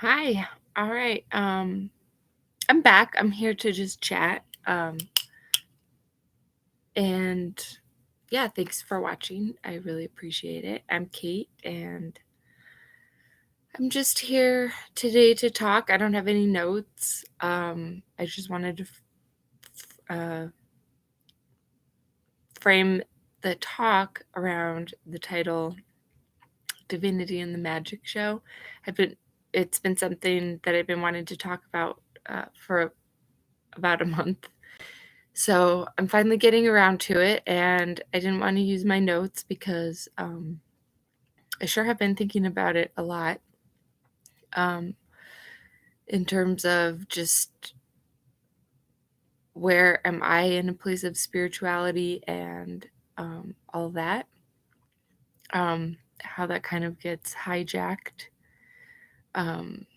Hi. All right. I'm back. I'm here to just chat. And yeah, thanks for watching. I really appreciate it. I'm Kate and I'm just here today to talk. I don't have any notes. I just wanted to frame the talk around the title Divinity and the Magic Show. I've been it's been something that I've been wanting to talk about for about a month. So I'm finally getting around to it, and I didn't want to use my notes because I sure have been thinking about it a lot um, in terms of just where am I in a place of spirituality and all that, how that kind of gets hijacked. Um,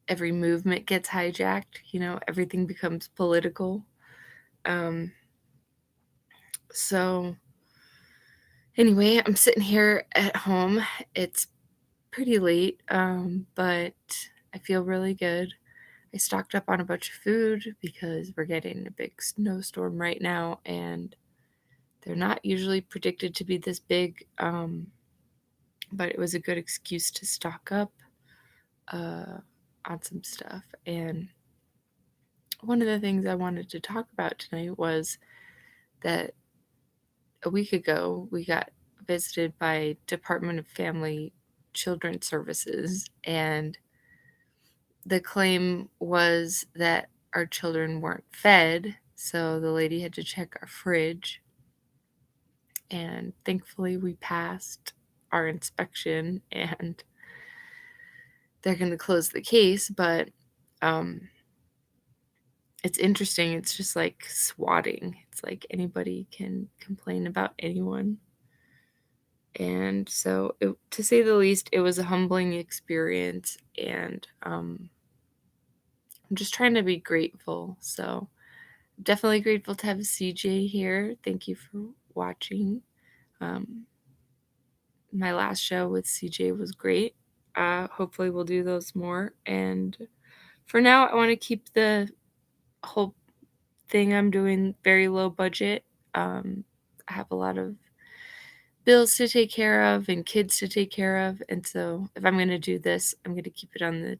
every movement gets hijacked, everything becomes political. Um, so anyway, I'm sitting here at home. It's pretty late, but I feel really good. I stocked up on a bunch of food because we're getting a big snowstorm right now, and they're not usually predicted to be this big, but it was a good excuse to stock up uh, on some stuff. And one of the things I wanted to talk about tonight was that a week ago we got visited by Department of Family Children Services, and the claim was that our children weren't fed, so the lady had to check our fridge. And thankfully, we passed our inspection, and they're going to close the case. But it's interesting. It's just like swatting. It's like anybody can complain about anyone. And so, to say the least, it was a humbling experience, and I'm just trying to be grateful. So, definitely grateful to have CJ here. Thank you for watching. Um, my last show with CJ was great. Hopefully, we'll do those more. And for now, I want to keep the whole thing I'm doing very low budget. I have a lot of bills to take care of and kids to take care of. And so, if I'm going to do this, I'm going to keep it on the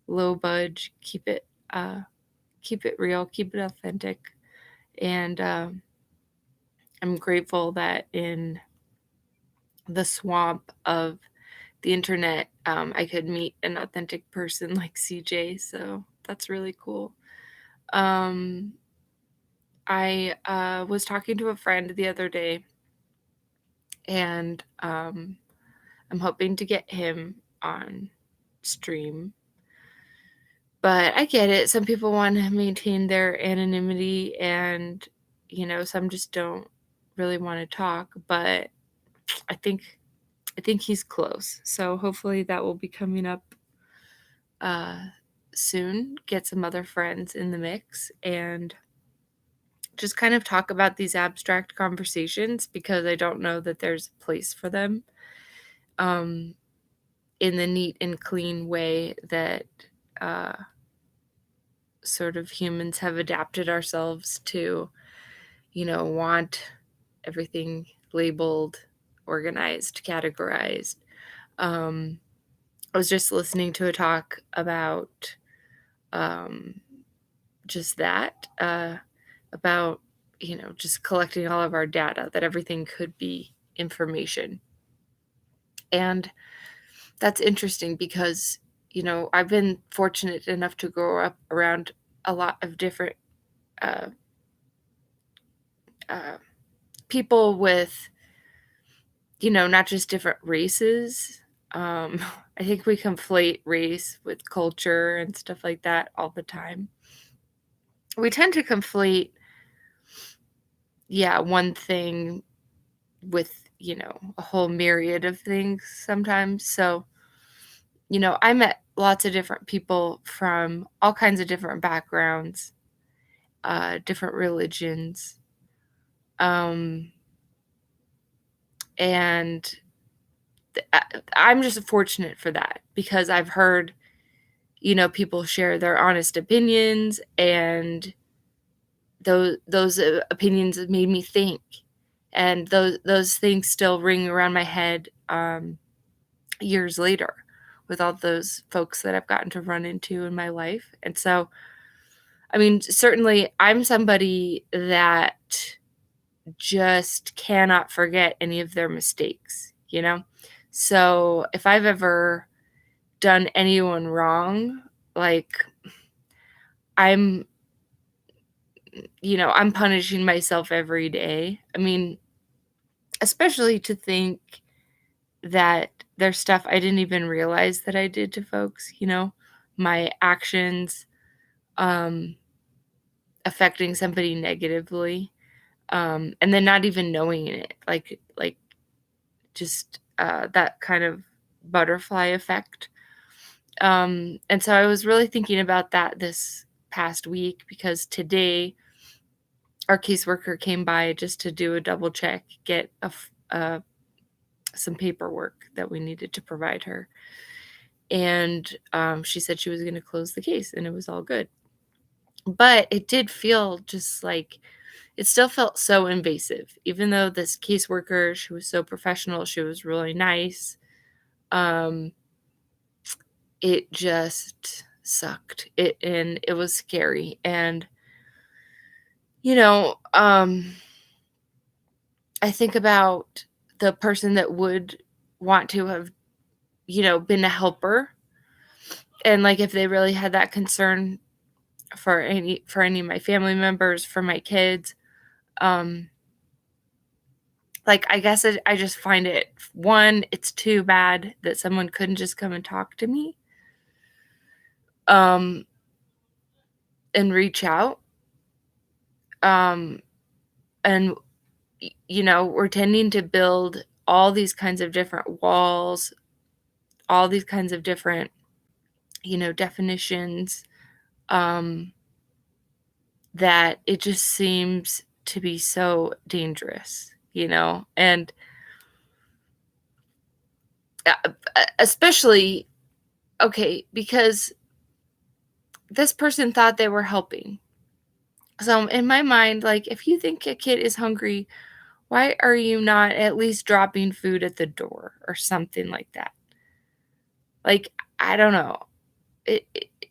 low budget, keep it real, keep it authentic. And I'm grateful that in the swamp of the internet, I could meet an authentic person like CJ. So that's really cool. I was talking to a friend the other day, and I'm hoping to get him on stream. But I get it. Some people want to maintain their anonymity, and some just don't really want to talk. But I think he's close. So hopefully that will be coming up soon. Get some other friends in the mix and just kind of talk about these abstract conversations, because I don't know that there's a place for them in the neat and clean way that sort of humans have adapted ourselves to, want everything labeled, organized, categorized. I was just listening to a talk about just that, about, just collecting all of our data, that everything could be information. And that's interesting because, I've been fortunate enough to grow up around a lot of different uh, uh, people with, not just different races. I think we conflate race with culture and stuff like that all the time. We tend to conflate, one thing with, a whole myriad of things sometimes. So, I met lots of different people from all kinds of different backgrounds, different religions. And I'm just fortunate for that, because I've heard people share their honest opinions, and those opinions have made me think, and those things still ring around my head years later with all those folks that I've gotten to run into in my life. And so, I mean, certainly I'm somebody that just cannot forget any of their mistakes. So if I've ever done anyone wrong, like, I'm I'm punishing myself every day. I mean, especially to think that there's stuff I didn't even realize that I did to folks, my actions um affecting somebody negatively, and then not even knowing it, like just that kind of butterfly effect. And so I was really thinking about that this past week, because today our caseworker came by just to do a double check, get some paperwork that we needed to provide her. And she said she was going to close the case and it was all good. But it did feel just like, it still felt so invasive, even though this caseworker, she was so professional, she was really nice. It just sucked. And it was scary. And, I think about the person that would want to have, been a helper, and like if they really had that concern for any of my family members, for my kids, um like, I guess I just find it, one, it's too bad that someone couldn't just come and talk to me, um and reach out, um and we're tending to build all these kinds of different walls, all these kinds of different definitions, um that it just seems to be so dangerous. And especially, okay, because this person thought they were helping. So in my mind, like, if you think a kid is hungry, why are you not at least dropping food at the door or something like that? Like, I don't know.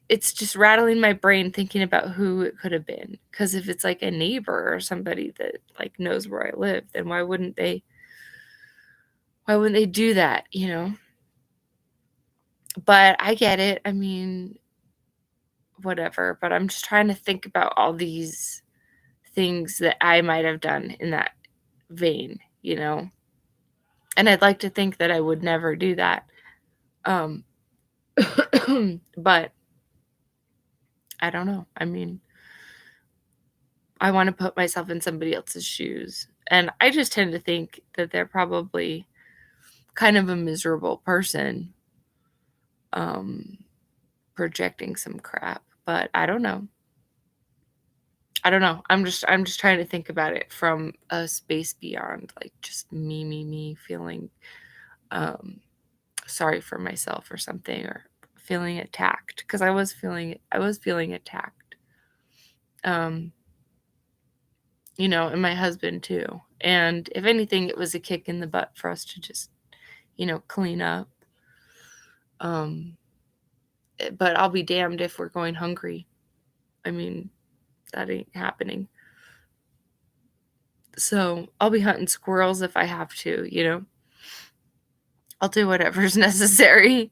It's just rattling my brain thinking about who it could have been. Because if it's like a neighbor or somebody that like knows where I live, then why wouldn't they do that? But I get it. I mean, whatever. But I'm just trying to think about all these things that I might have done in that vein. And I'd like to think that I would never do that. Um, but I don't know. I mean, I want to put myself in somebody else's shoes. And I just tend to think that they're probably kind of a miserable person, um, projecting some crap. But I don't know. I'm just trying to think about it from a space beyond, like, just me feeling sorry for myself or something, or feeling attacked, because I was feeling attacked. Um, and my husband too. And if anything, it was a kick in the butt for us to just, clean up. But I'll be damned if we're going hungry. I mean, that ain't happening. So I'll be hunting squirrels if I have to. I'll do whatever's necessary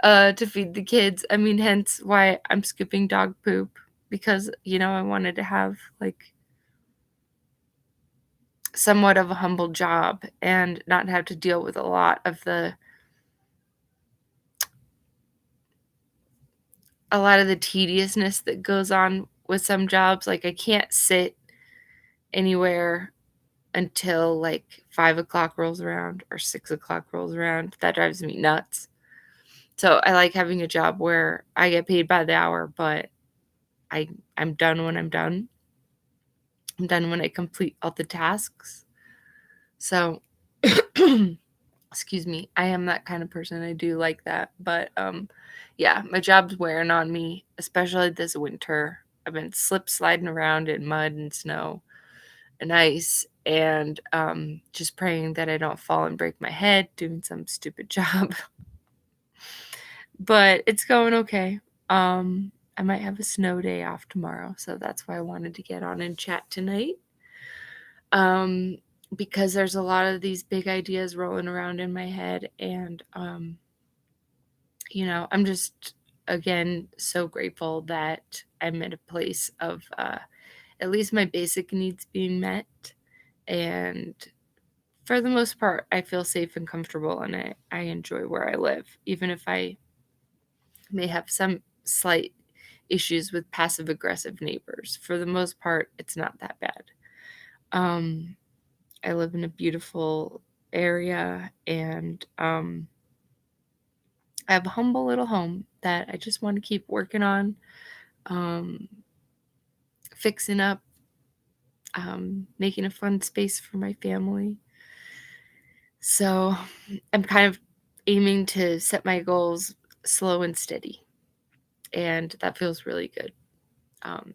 to feed the kids. I mean, hence why I'm scooping dog poop, because, I wanted to have like somewhat of a humble job and not have to deal with a lot of the tediousness that goes on with some jobs. Like, I can't sit anywhere until like 5 o'clock rolls around or 6 o'clock rolls around. That drives me nuts. So I like having a job where I get paid by the hour, but I'm done when I'm done. I'm done when I complete all the tasks. So Excuse me. I am that kind of person. I do like that. But yeah, my job's wearing on me, especially this winter. I've been slip sliding around in mud and snow and ice, and just praying that I don't fall and break my head doing some stupid job. But it's going okay. I might have a snow day off tomorrow, so that's why I wanted to get on and chat tonight. Um, because there's a lot of these big ideas rolling around in my head, and I'm just, again, so grateful that I'm at a place of at least my basic needs being met. And for the most part, I feel safe and comfortable, and I enjoy where I live, even if I may have some slight issues with passive aggressive neighbors. For the most part, it's not that bad. I live in a beautiful area, and I have a humble little home that I just want to keep working on, um, fixing up, making a fun space for my family. So I'm kind of aiming to set my goals slow and steady, and that feels really good. Um,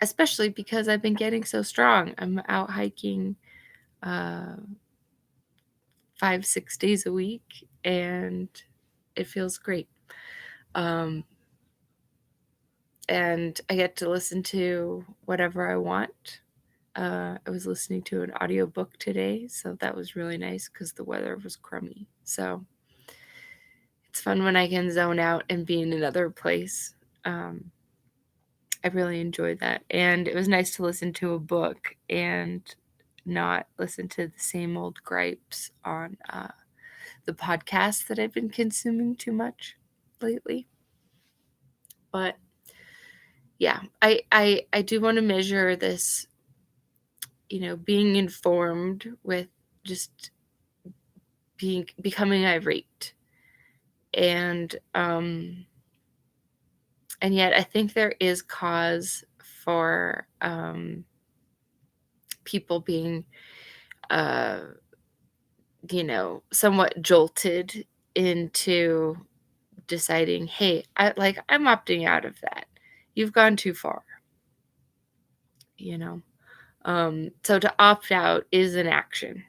Especially because I've been getting so strong. I'm out hiking 5-6 days a week, and it feels great. Um, and I get to listen to whatever I want. I was listening to an audiobook today, so that was really nice because the weather was crummy. So it's fun when I can zone out and be in another place. Um, I really enjoyed that. And it was nice to listen to a book and not listen to the same old gripes on the podcast that I've been consuming too much lately. But yeah, I do want to measure this, being informed with just becoming irate. And yet I think there is cause for people being uh somewhat jolted into deciding, hey, I'm opting out of that. You've gone too far, you know. So to opt out is an action.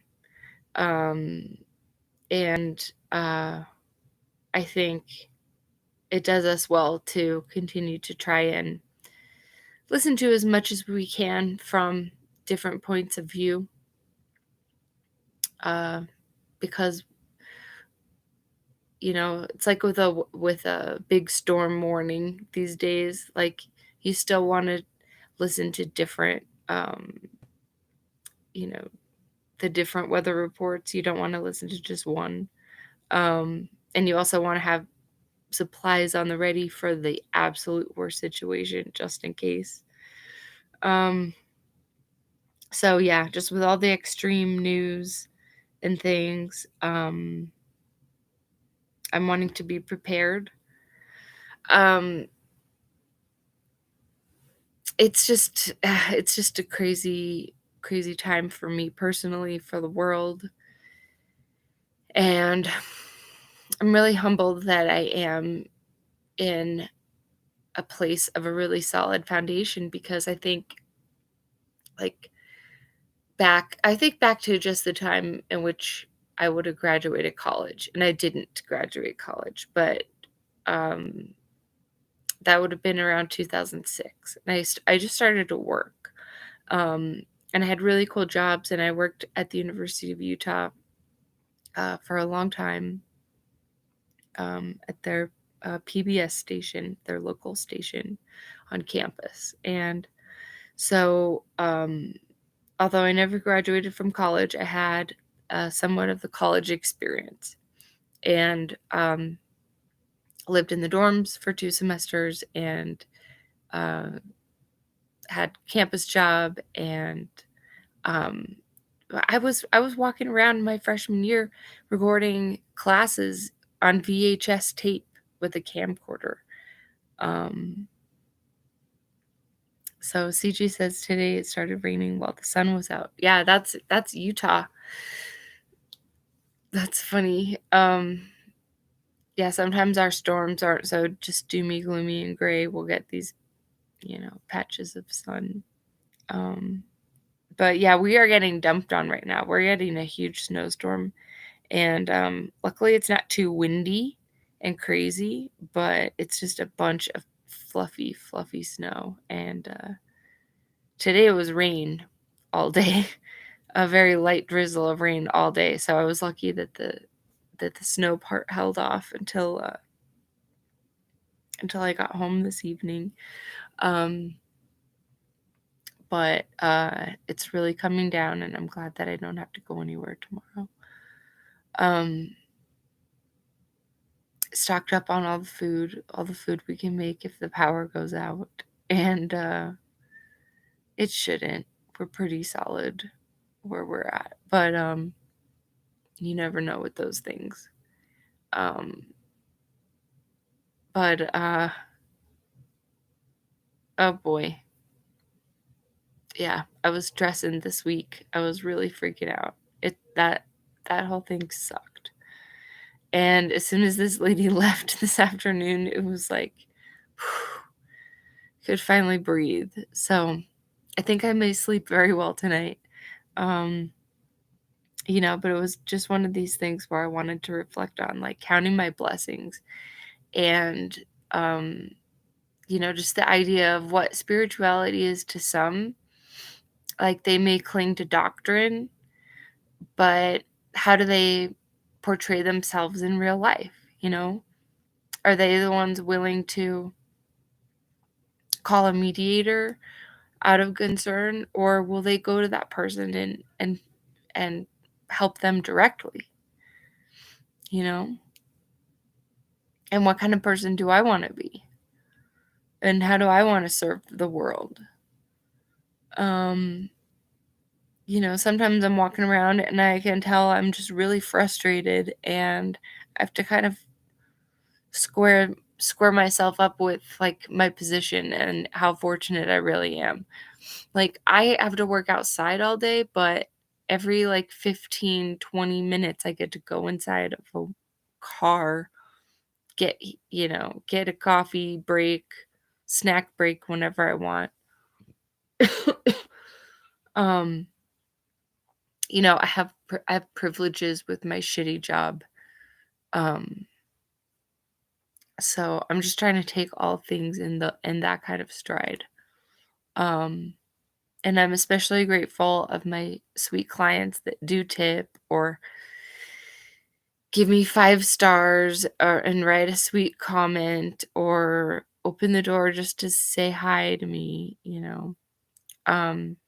Um and I think it does us well to continue to try and listen to as much as we can from different points of view, because it's like with a big storm warning these days. Like, you still want to listen to different you know the different weather reports. You don't want to listen to just one. And you also want to have supplies on the ready for the absolute worst situation, just in case. um so yeah, just with all the extreme news and things, I'm wanting to be prepared. um it's just a crazy time for me personally, for the world. And I'm really humbled that I am in a place of a really solid foundation, because like I think back to just the time in which I would have graduated college, and I didn't graduate college, but um that would have been around 2006. And I just started to work. And I had really cool jobs, and I worked at the University of Utah for a long time, at their PBS station, their local station on campus. And so, although I never graduated from college, I had somewhat of the college experience, and lived in the dorms for 2 semesters, and uh, had campus job. And um, I was walking around my freshman year recording classes on VHS tape with a camcorder. Um, so CG says today it started raining while the sun was out. Yeah, that's Utah. That's funny. Yeah, sometimes our storms aren't so just doomy, gloomy, and gray. We'll get these, patches of sun. Um, but yeah, we are getting dumped on right now. We're getting a huge snowstorm, and luckily it's not too windy and crazy, but it's just a bunch of fluffy, fluffy snow. And today it was rain all day, a very light drizzle of rain all day. So I was lucky that the snow part held off until I got home this evening. Um, but it's really coming down, and I'm glad that I don't have to go anywhere tomorrow. Um, Stocked up on all the food we can make if the power goes out, and it shouldn't. We're pretty solid where we're at, but you never know with those things. Um, but oh boy, yeah, I was stressing this week. I was really freaking out. That whole thing sucked. And as soon as this lady left this afternoon, it was like, could finally breathe. So I think I may sleep very well tonight. Um, but it was just one of these things where I wanted to reflect on, like, counting my blessings and, um, just the idea of what spirituality is to some. Like, they may cling to doctrine, but how do they portray themselves in real life? Are they the ones willing to call a mediator out of concern, or will they go to that person and help them directly? you know and what kind of person do I want to be, and how do I want to serve the world? um Sometimes I'm walking around and I can tell I'm just really frustrated, and I have to kind of square myself up with, like, my position and how fortunate I really am. Like, I have to work outside all day, but every, like, 15-20 minutes, I get to go inside of a car, get a coffee break, snack break whenever I want. Um, I have privileges with my shitty job. Um, so I'm just trying to take all things in that kind of stride. Um, and I'm especially grateful of my sweet clients that do tip or give me 5 stars, and write a sweet comment or open the door just to say hi to me. Um,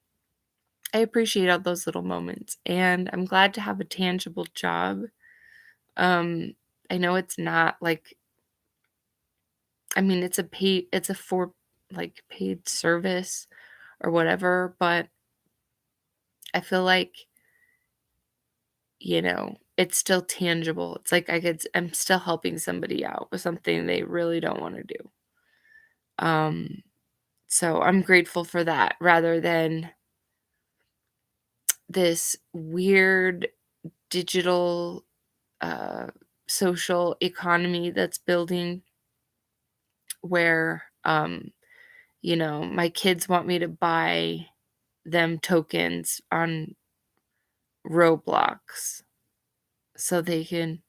I appreciate all those little moments, and I'm glad to have a tangible job. I know it's not like, I mean, it's a for like paid service or whatever, but I feel like, it's still tangible. It's like I'm still helping somebody out with something they really don't want to do. Um, so I'm grateful for that rather than this weird digital uh, social economy that's building where, my kids want me to buy them tokens on Roblox so they can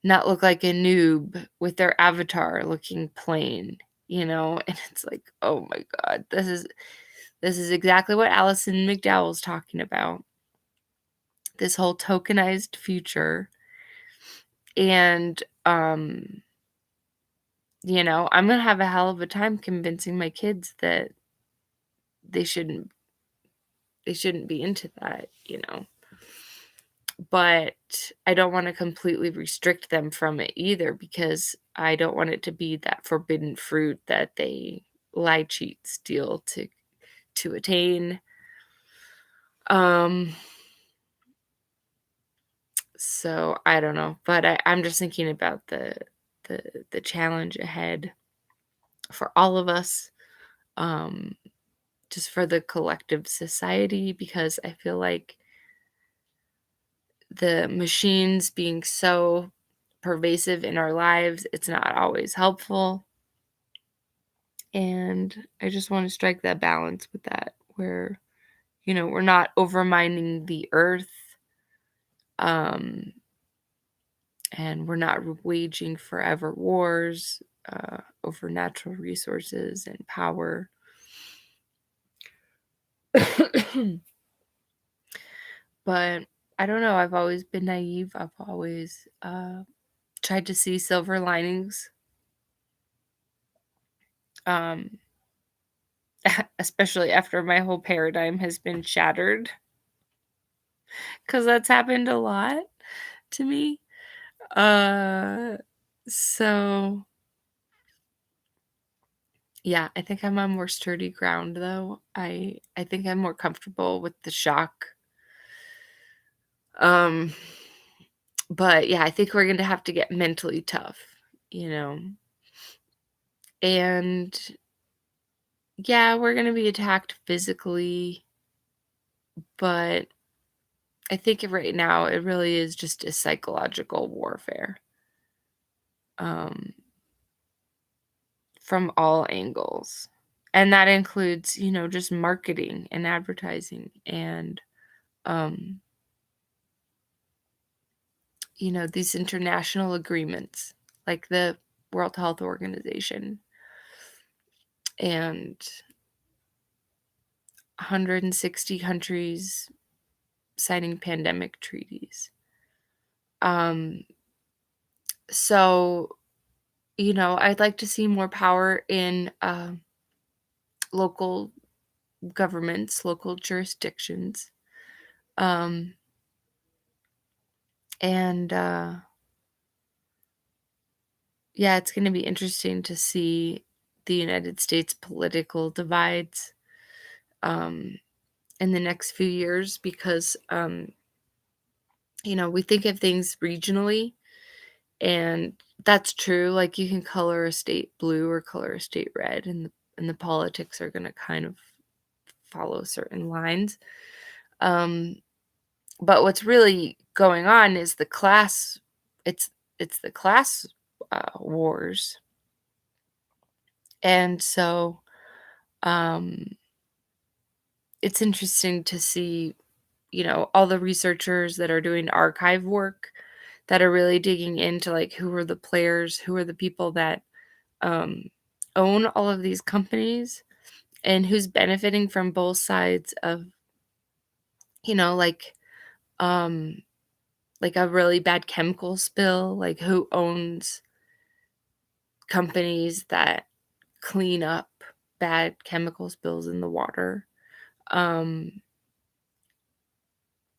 not look like a noob with their avatar looking plain. And it's like, oh my god, this is exactly what Alison McDowell's talking about. This whole tokenized future. And I'm gonna have a hell of a time convincing my kids that they shouldn't they shouldn't be into that. But I don't want to completely restrict them from it either, because I don't want it to be that forbidden fruit that they lie, cheat, steal to attain. Um so I don't know, but I'm just thinking about the challenge ahead for all of us, um just for the collective society, because I feel like the machines being so pervasive in our lives, it's not always helpful. And I just want to strike that balance with that where, we're not overmining the earth, um, and we're not waging forever wars over natural resources and power. But I don't know. I've always been naive. I've always tried to see silver linings, um, especially after my whole paradigm has been shattered, because that's happened a lot to me. Uh, so yeah, I think I'm on more sturdy ground though. I think I'm more comfortable with the shock. Um, but yeah, I think we're gonna have to get mentally tough, you know. And yeah, we're gonna be attacked physically, but I think right now it really is just a psychological warfare. Um, from all angles. And that includes, just marketing and advertising and um, these international agreements like the World Health Organization and 160 countries signing pandemic treaties. Um, so, I'd like to see more power in local governments, local jurisdictions. Um, and Yeah, it's going to be interesting to see the United States political divides um, in the next few years because, we think of things regionally, and that's true. Like you can color a state blue or color a state red, and the politics are going to kind of follow certain lines. Um, but what's really going on is the class. It's the class wars, and so. Um, it's interesting to see, all the researchers that are doing archive work that are really digging into like who are the players, who are the people that um, own all of these companies, and who's benefiting from both sides of, you know, like um, like a really bad chemical spill, like who owns companies that clean up bad chemical spills in the water, um,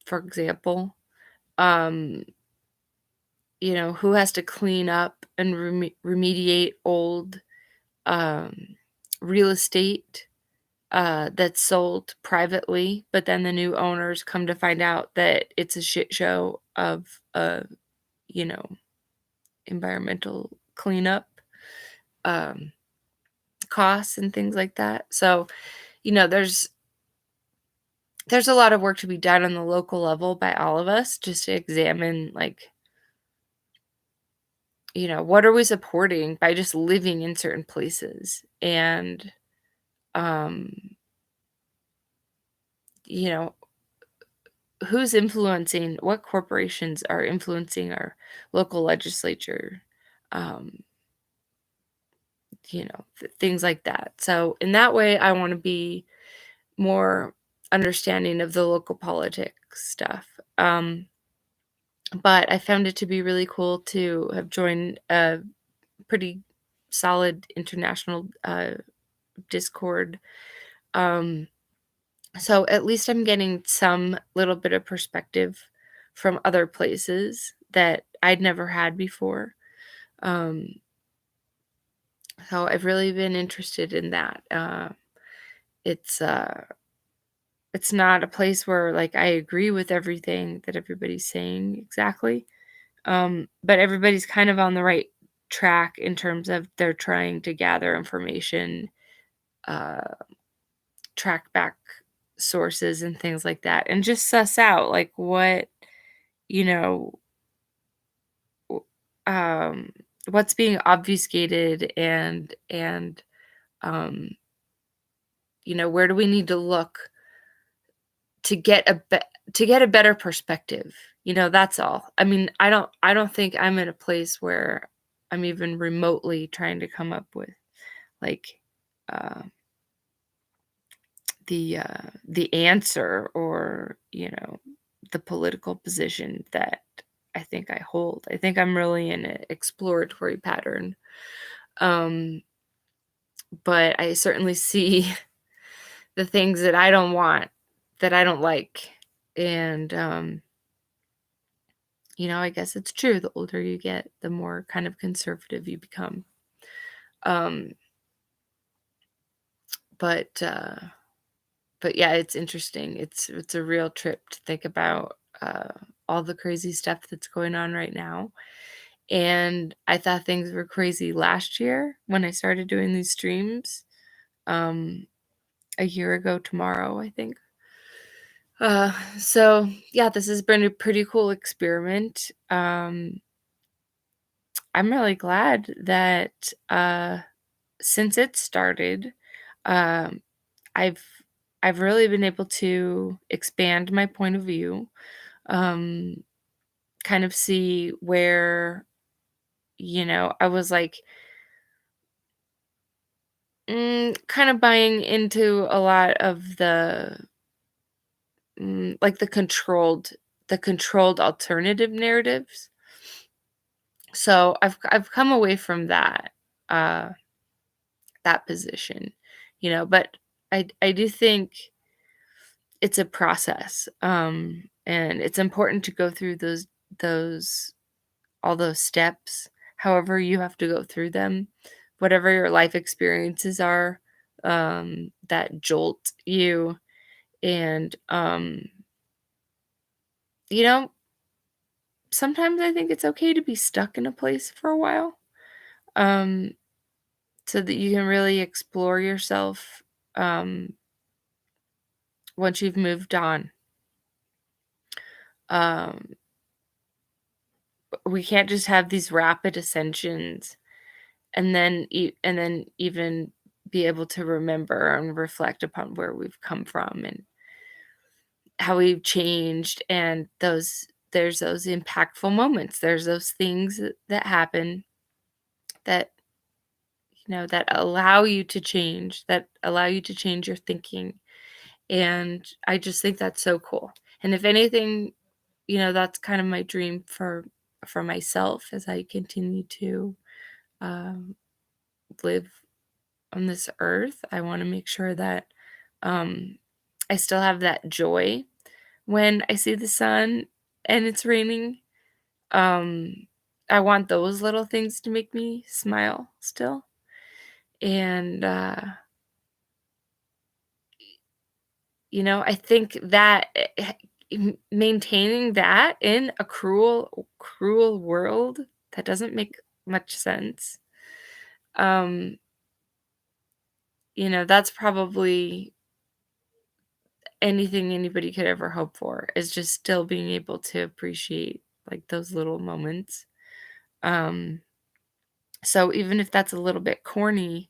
for example. Um, who has to clean up and remediate old um, real estate that's sold privately, but then the new owners come to find out that it's a shit show of, you know, environmental cleanup um, costs and things like that. So, there's a lot of work to be done on the local level by all of us just to examine like what are we supporting by just living in certain places? And, um, you know, who's influencing, what corporations are influencing our local legislature? Um, things like that. So, in that way, I want to be more understanding of the local politics stuff. But I found it to be really cool to have joined a pretty solid international Discord. Um, so at least I'm getting some little bit of perspective from other places that I'd never had before. Um, so I've really been interested in that. It's uh, it's not a place where like I agree with everything that everybody's saying exactly, but everybody's kind of on the right track in terms of they're trying to gather information, uh, track back sources and things like that, and just suss out like what you know, w- um, what's being obfuscated, and where do we need to look to get to get a better perspective. That's all. I mean, I don't think I'm in a place where I'm even remotely trying to come up with, like, uh the answer, or the political position that I think I hold. I think I'm really in an exploratory pattern. Um, but I certainly see the things that I don't want, that I don't like. And I guess it's true. The older you get, the more kind of conservative you become. Um, but yeah, it's interesting. It's a real trip to think about all the crazy stuff that's going on right now. And I thought things were crazy last year when I started doing these streams. Um, a year ago tomorrow, I think. So yeah, this has been a pretty cool experiment. I'm really glad that since it started, um, I've I've really been able to expand my point of view, um, kind of see where, I was like, kind of buying into a lot of like the controlled alternative narratives. So I've come away from uh, that position, but I do think it's a process, and it's important to go through those all those steps, however you have to go through them, whatever your life experiences are, that jolt you. And you know, sometimes I think it's okay to be stuck in a place for a while, um, so that you can really explore yourself, um, once you've moved on. Um, we can't just have these rapid ascensions and then even be able to remember and reflect upon where we've come from and how we've changed. And there's those impactful moments. There's those things that happen, that that allow you to change, that allow you to change your thinking. And I just think that's so cool. And if anything, that's kind of my dream for myself as I continue to um, live on this earth. I want to make sure that um, I still have that joy when I see the sun and it's raining. Um, I want those little things to make me smile still. And I think that maintaining that in a cruel, cruel world that doesn't make much sense. Um, that's probably anything anybody could ever hope for, is just still being able to appreciate, like, those little moments. Um, so even if that's a little bit corny,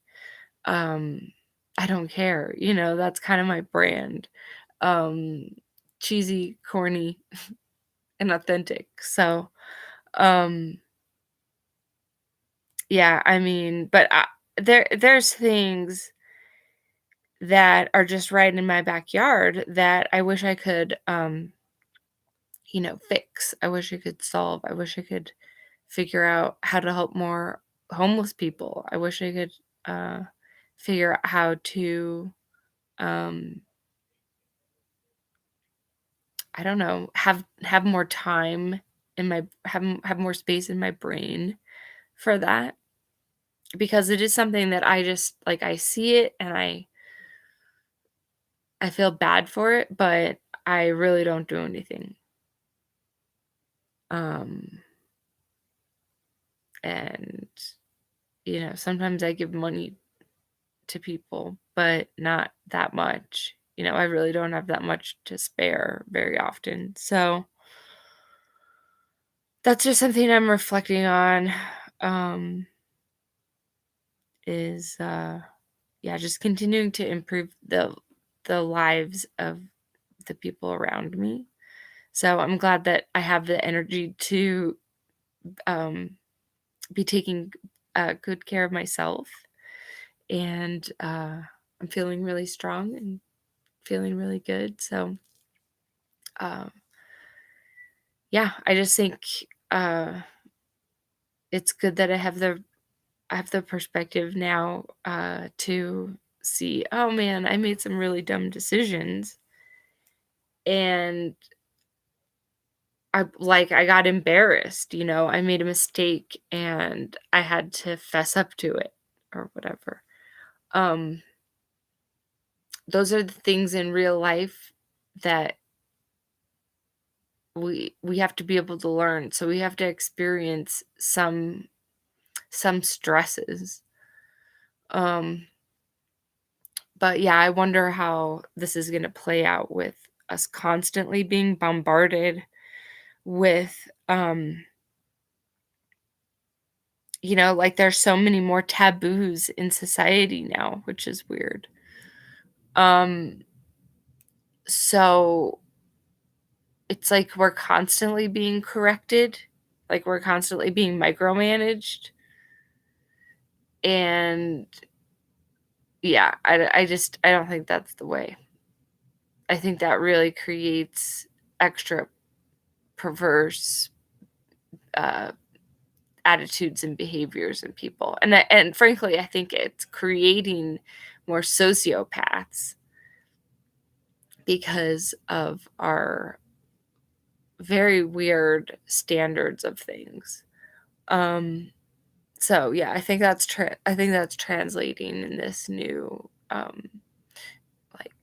um, I don't care. That's kind of my brand. Um, cheesy, corny, and authentic. So, um, yeah, I mean, but there's things that are just right in my backyard that I wish I could fix. I wish I could solve. I wish I could figure out how to help more homeless people. I wish I could uh, figure out how to, um, I don't know, have more time in my have more space in my brain for that, because it is something that I just, like, I see it and I feel bad for it, but I really don't do anything. Um, and sometimes I give money to people, but not that much. I really don't have that much to spare very often. So, that's just something I'm reflecting on, um, is, yeah, just continuing to improve the lives of the people around me. So I'm glad that I have the energy to, um, be taking, good care of myself, and, I'm feeling really strong and feeling really good, so, um, yeah, I just think, uh, it's good that I have the perspective now, to see, "Oh, man, I made some really dumb decisions," and I got embarrassed, I made a mistake, and I had to fess up to it or whatever. Um, those are the things in real life that we have to be able to learn, so we have to experience some stresses. Um, but yeah, I wonder how this is gonna play out with us constantly being bombarded with, like, there's so many more taboos in society now, which is weird. Um, so it's like we're constantly being corrected, like, we're constantly being micromanaged, and yeah, I don't think that's the way. I think that really creates extra perverse, uh, attitudes and behaviors in people, and frankly, I think it's creating more sociopaths because of our very weird standards of things. Um, so yeah, I think that's translating in this new, like,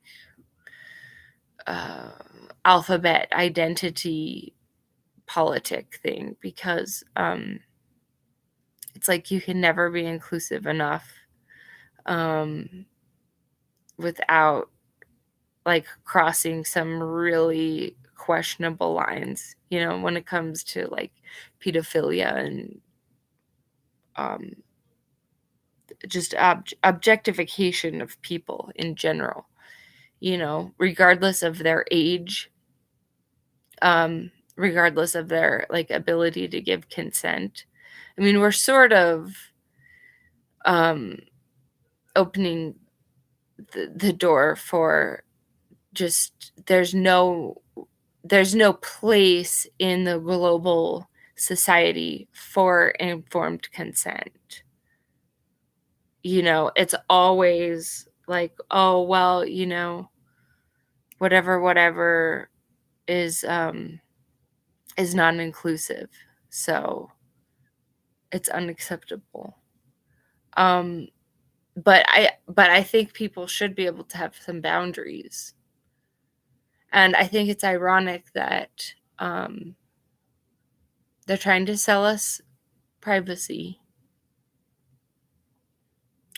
uh, alphabet identity politic thing because, it's like you can never be inclusive enough, um, without, like, crossing some really questionable lines, when it comes to, like, pedophilia and, um, just objectification of people in general, regardless of their age, regardless of their, like, ability to give consent. I mean, we're sort of, um, opening the door for just there's no place in the global society for informed consent. It's always like, "Oh, well, whatever is non-inclusive, so it's unacceptable." Um, but I think people should be able to have some boundaries, and I think it's ironic that, they're trying to sell us privacy,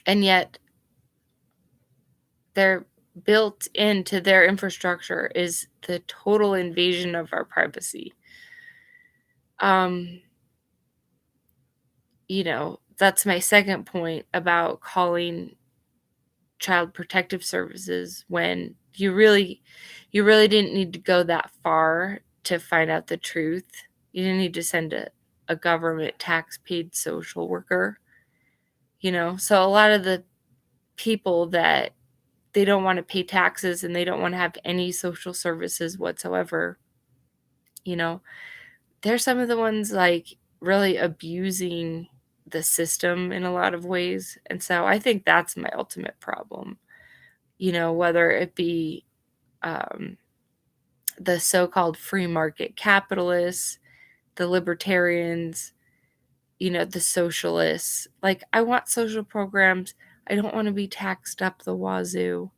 and yet they're built into their infrastructure is the total invasion of our privacy. Um, that's my second point about calling child protective services when you really didn't need to go that far to find out the truth. You didn't need to send a government tax paid social worker, So a lot of the people that they don't want to pay taxes and they don't want to have any social services whatsoever, you know, they're some of the ones like really abusing the system in a lot of ways. And so I think that's my ultimate problem, whether it be, um, the so called free market capitalists, the libertarians, the socialists. Like, I want social programs. I don't want to be taxed up the wazoo,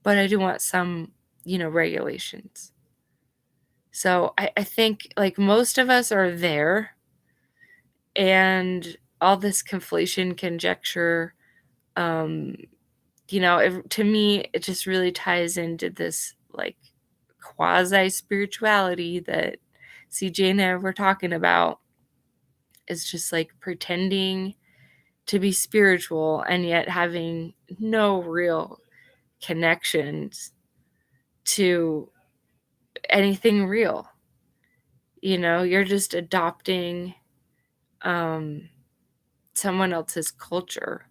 but I do want some, regulations. So I think like most of us are there, and all this conflation conjecture, um, to me, it just really ties into this like quasi spirituality that CJ and I were talking about. is just like pretending to be spiritual and yet having no real connections to anything real. You know, you're just adopting someone else's culture.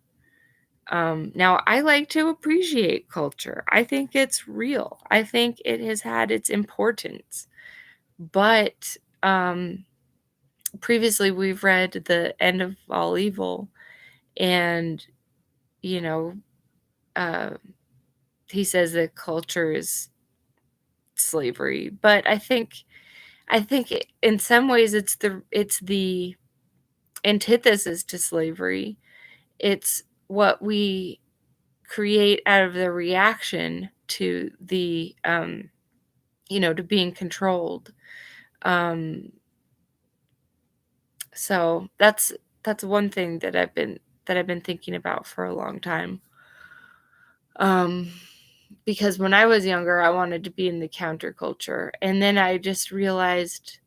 Now, I like to appreciate culture. I think it's real. I think it has had its importance. But previously, we've read The End of All Evil, and, you know, uh, he says that culture is slavery. But I think in some ways it's the antithesis to slavery. It's what we create out of the reaction to to being controlled. Um, so that's one thing that I've been thinking about for a long time. Um, because when I was younger, I wanted to be in the counterculture, and then I just realized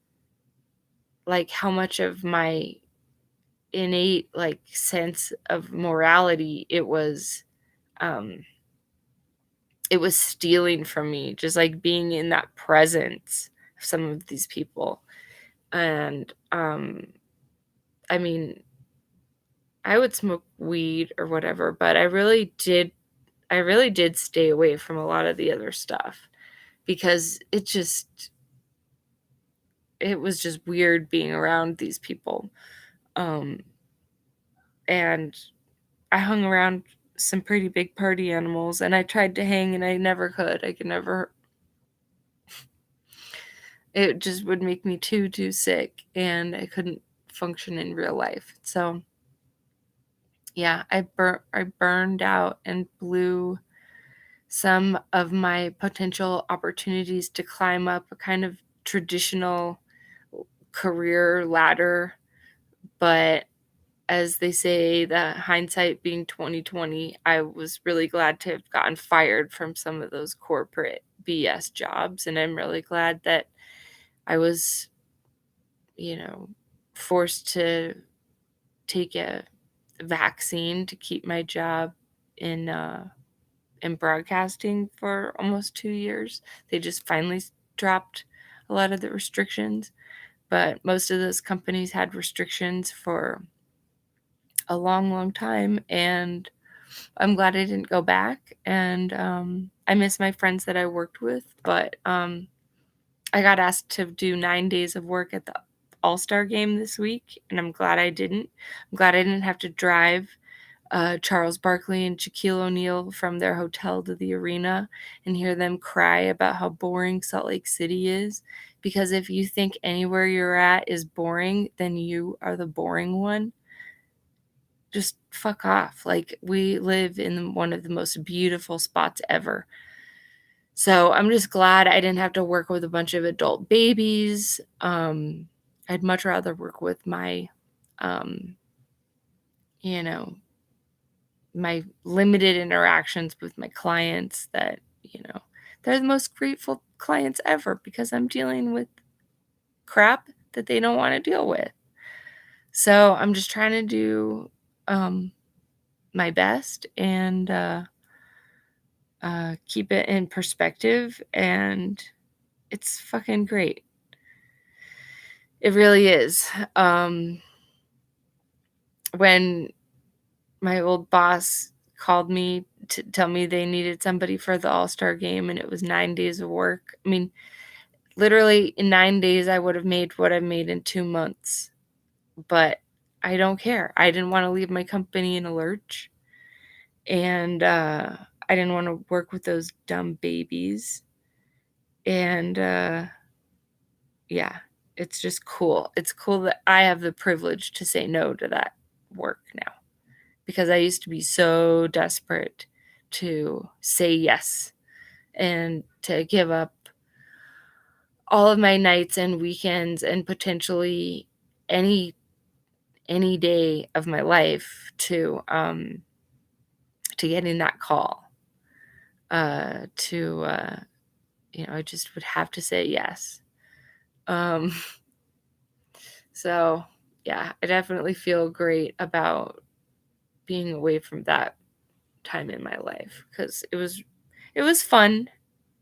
like how much of my innate like sense of morality um it was stealing from me, just like being in that presence of some of these people. And I mean, I would smoke weed or whatever, but I really did stay away from a lot of the other stuff because it was just weird being around these people. Um and I hung around some pretty big party animals, and I tried to hang and I never could. I could never. It just would make me too sick, and I couldn't function in real life. So, yeah, I burned out and blew some of my potential opportunities to climb up a kind of traditional career ladder, but as they say, the hindsight being 2020, I was really glad to have gotten fired from some of those corporate BS jobs, and I'm really glad that I was, you know, forced to take a vaccine to keep my job in in broadcasting for almost 2 years. They just finally dropped a lot of the restrictions, but most of those companies had restrictions for a long time, and I'm glad I didn't go back. And I miss my friends that I worked with, but I got asked to do 9 days of work at the All-Star game this week, and I'm glad I didn't. I'm glad I didn't have to drive Charles Barkley and Shaquille O'Neal from their hotel to the arena and hear them cry about how boring Salt Lake City is. Because if you think anywhere you're at is boring, then you are the boring one. Just fuck off. Like, we live in one of the most beautiful spots ever. So I'm just glad I didn't have to work with a bunch of adult babies. I'd much rather work with um, you know, my limited interactions with my clients they're the most grateful clients ever because I'm dealing with crap that they don't want to deal with. So I'm just trying to do um, my best and keep it in perspective, and it's fucking great. It really is. When my old boss called me to tell me they needed somebody for the All-Star game and it was 9 days of work. I mean, literally in 9 days I would have made what I made in 2 months. But I don't care. I didn't want to leave my company in a lurch, and I didn't want to work with those dumb babies. And yeah, it's just cool. It's cool that I have the privilege to say no to that work now, because I used to be so desperate to say yes and to give up all of my nights and weekends and potentially any any day of my life to getting that call. To I just would have to say yes. Um so yeah, I definitely feel great about being away from that time in my life because it was fun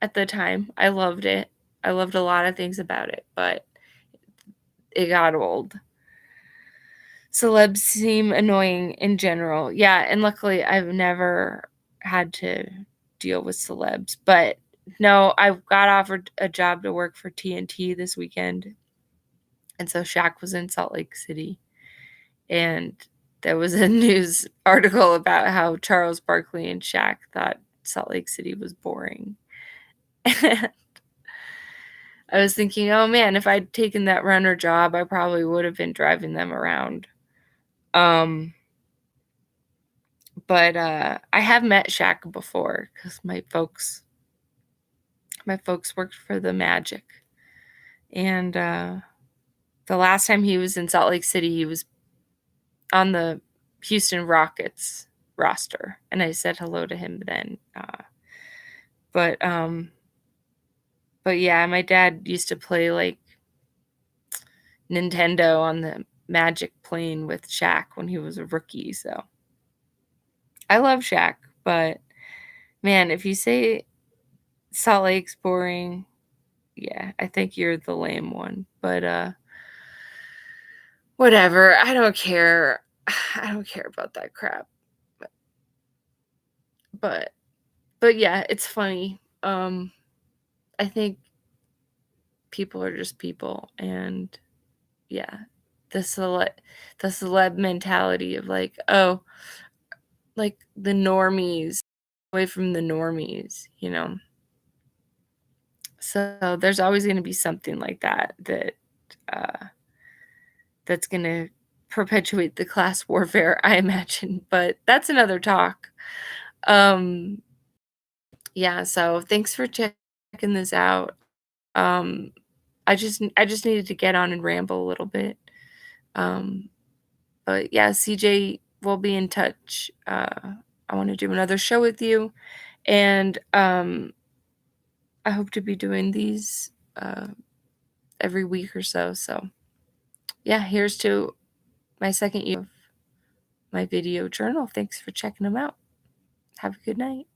at the time. I loved it. I loved a lot of things about it, but it got old. Celebs seem annoying in general. Yeah, and luckily I've never had to deal with celebs, but no, I got offered a job to work for TNT this weekend. And so Shaq was in Salt Lake City, and there was a news article about how Charles Barkley and Shaq thought Salt Lake City was boring. I was thinking, "Oh man, if I'd taken that runner job, I probably would have been driving them around." Um, but I have met Shaq before because my folks worked for the Magic, and the last time he was in Salt Lake City, he was on the Houston Rockets roster, and I said hello to him then. But but yeah, my dad used to play like Nintendo on the Magic plane with Shaq when he was a rookie. So I love Shaq, but man, if you say Salt Lake's boring, yeah, I think you're the lame one. But whatever. I don't care. I don't care about that crap. But but yeah, it's funny. I think people are just people, and yeah, the celeb mentality of like, oh, like the normies, away from the normies, you know. So there's always going to be something like that uh, that's going to perpetuate the class warfare, I imagine. But that's another talk. Um, yeah. So thanks for checking this out. Um, I just needed to get on and ramble a little bit. Um, but yeah, CJ will be in touch. I want to do another show with you, and I hope to be doing these every week or so. So yeah, here's to my second year of my video journal. Thanks for checking them out. Have a good night.